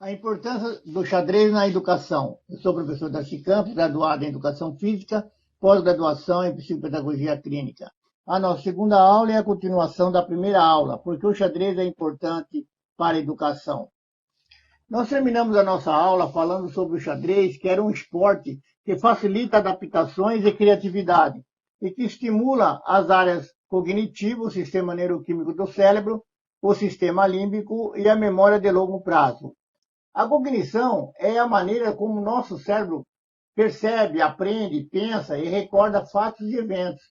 A importância do xadrez na educação. Eu sou o professor Darcy Campos, graduado em Educação Física, pós-graduação em Psicopedagogia Clínica. A nossa segunda aula é a continuação da primeira aula, porque o xadrez é importante para a educação. Nós terminamos a nossa aula falando sobre o xadrez, que era um esporte que facilita adaptações e criatividade, e que estimula as áreas cognitivas, o sistema neuroquímico do cérebro, o sistema límbico e a memória de longo prazo. A cognição é a maneira como o nosso cérebro percebe, aprende, pensa e recorda fatos e eventos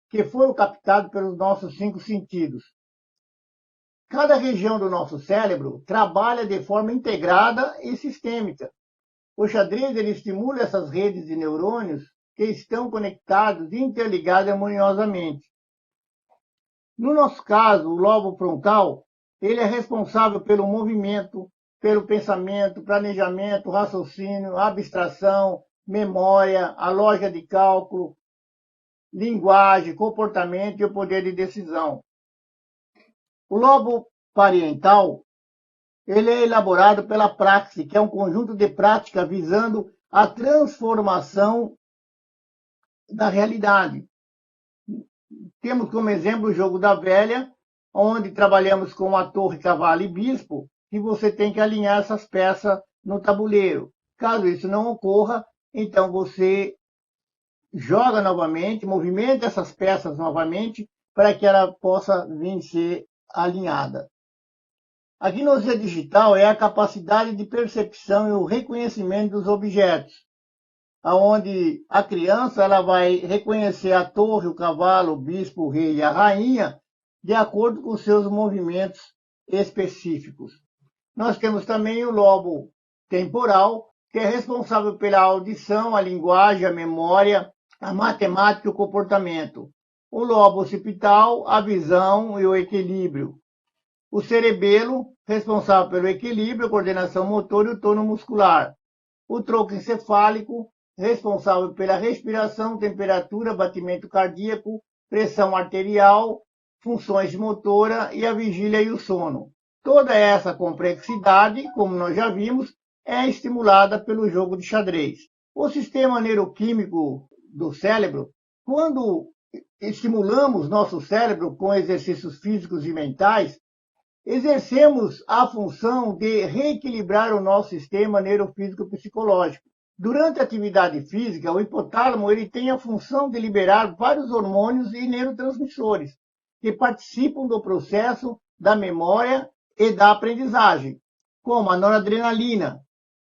que foram captados pelos nossos 5 sentidos. Cada região do nosso cérebro trabalha de forma integrada e sistêmica. O xadrez ele estimula essas redes de neurônios que estão conectados e interligados harmoniosamente. No nosso caso, o lobo frontal, ele é responsável pelo movimento, pelo pensamento, planejamento, raciocínio, abstração, memória, a lógica de cálculo, linguagem, comportamento e o poder de decisão. O lobo parietal, ele é elaborado pela praxe, que é um conjunto de práticas visando a transformação da realidade. Temos como exemplo o jogo da velha, onde trabalhamos com a torre, cavalo e bispo, e você tem que alinhar essas peças no tabuleiro. Caso isso não ocorra, então você joga novamente, movimenta essas peças novamente, para que ela possa vir ser alinhada. A gnosia digital é a capacidade de percepção e o reconhecimento dos objetos, onde a criança ela vai reconhecer a torre, o cavalo, o bispo, o rei e a rainha, de acordo com seus movimentos específicos. Nós temos também o lobo temporal, que é responsável pela audição, a linguagem, a memória, a matemática e o comportamento. O lobo occipital, a visão e o equilíbrio. O cerebelo, responsável pelo equilíbrio, a coordenação motor e o tono muscular. O tronco encefálico, responsável pela respiração, temperatura, batimento cardíaco, pressão arterial, funções motora e a vigília e o sono. Toda essa complexidade, como nós já vimos, é estimulada pelo jogo de xadrez. O sistema neuroquímico do cérebro, quando estimulamos nosso cérebro com exercícios físicos e mentais, exercemos a função de reequilibrar o nosso sistema neurofísico psicológico. Durante a atividade física, o hipotálamo ele tem a função de liberar vários hormônios e neurotransmissores que participam do processo da memória e da aprendizagem, como a noradrenalina,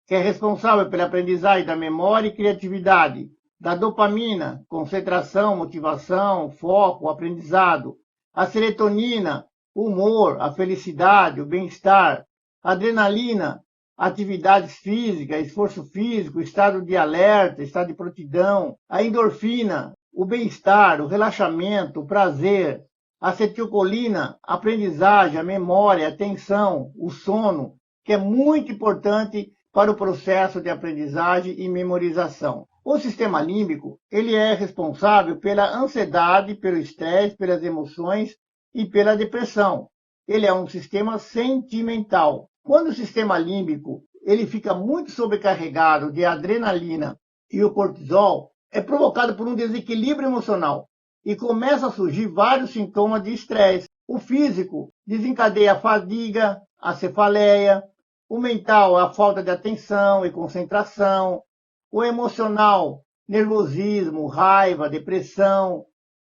que é responsável pela aprendizagem da memória e criatividade, da dopamina, concentração, motivação, foco, aprendizado, a serotonina, o humor, a felicidade, o bem-estar, a adrenalina, atividades físicas, esforço físico, estado de alerta, estado de prontidão, a endorfina, o bem-estar, o relaxamento, o prazer, a acetilcolina, a aprendizagem, a memória, a atenção, o sono, que é muito importante para o processo de aprendizagem e memorização. O sistema límbico, ele é responsável pela ansiedade, pelo estresse, pelas emoções e pela depressão. Ele é um sistema sentimental. Quando o sistema límbico ele fica muito sobrecarregado de adrenalina e o cortisol, é provocado por um desequilíbrio emocional e começa a surgir vários sintomas de estresse. O físico desencadeia a fadiga, a cefaleia, o mental, a falta de atenção e concentração, o emocional, nervosismo, raiva, depressão,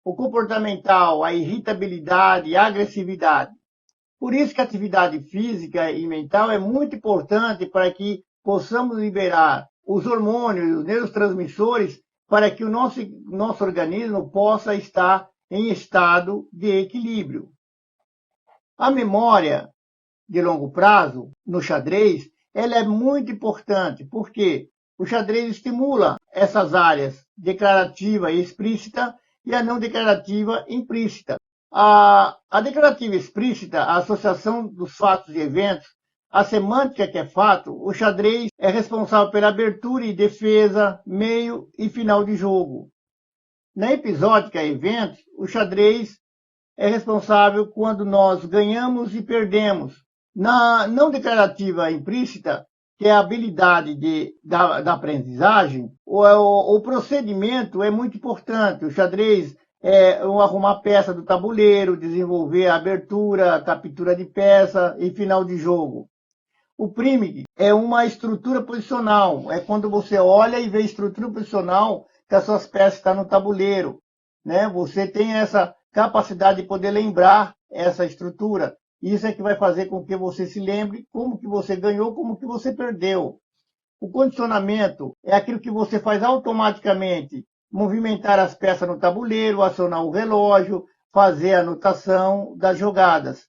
o comportamental, a irritabilidade e a agressividade. Por isso que a atividade física e mental é muito importante para que possamos liberar os hormônios e os neurotransmissores para que o nosso organismo possa estar em estado de equilíbrio. A memória de longo prazo, no xadrez, ela é muito importante, porque o xadrez estimula essas áreas declarativa e explícita e a não declarativa implícita. A declarativa explícita, a associação dos fatos e eventos, a semântica que é fato, o xadrez é responsável pela abertura e defesa, meio e final de jogo. Na episódica eventos, o xadrez é responsável quando nós ganhamos e perdemos. Na não declarativa implícita, que é a habilidade da aprendizagem, o procedimento é muito importante. O xadrez é arrumar peça do tabuleiro, desenvolver a abertura, a captura de peça e final de jogo. O Primig é uma estrutura posicional, é quando você olha e vê a estrutura posicional que as suas peças estão no tabuleiro, né? Você tem essa capacidade de poder lembrar essa estrutura. Isso é que vai fazer com que você se lembre como que você ganhou, como que você perdeu. O condicionamento é aquilo que você faz automaticamente, movimentar as peças no tabuleiro, acionar o relógio, fazer a anotação das jogadas.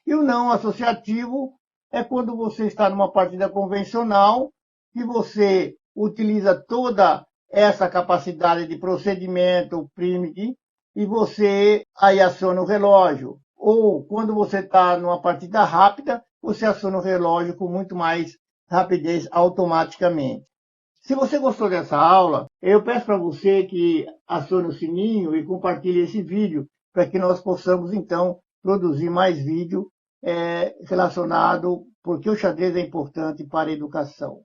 E o não associativo é quando você está numa partida convencional e você utiliza toda essa capacidade de procedimento, o Primig, e você aí aciona o relógio. Ou quando você está numa partida rápida, você aciona o relógio com muito mais rapidez automaticamente. Se você gostou dessa aula, eu peço para você que acione o sininho e compartilhe esse vídeo para que nós possamos, então, produzir mais vídeo relacionado porque o xadrez é importante para a educação.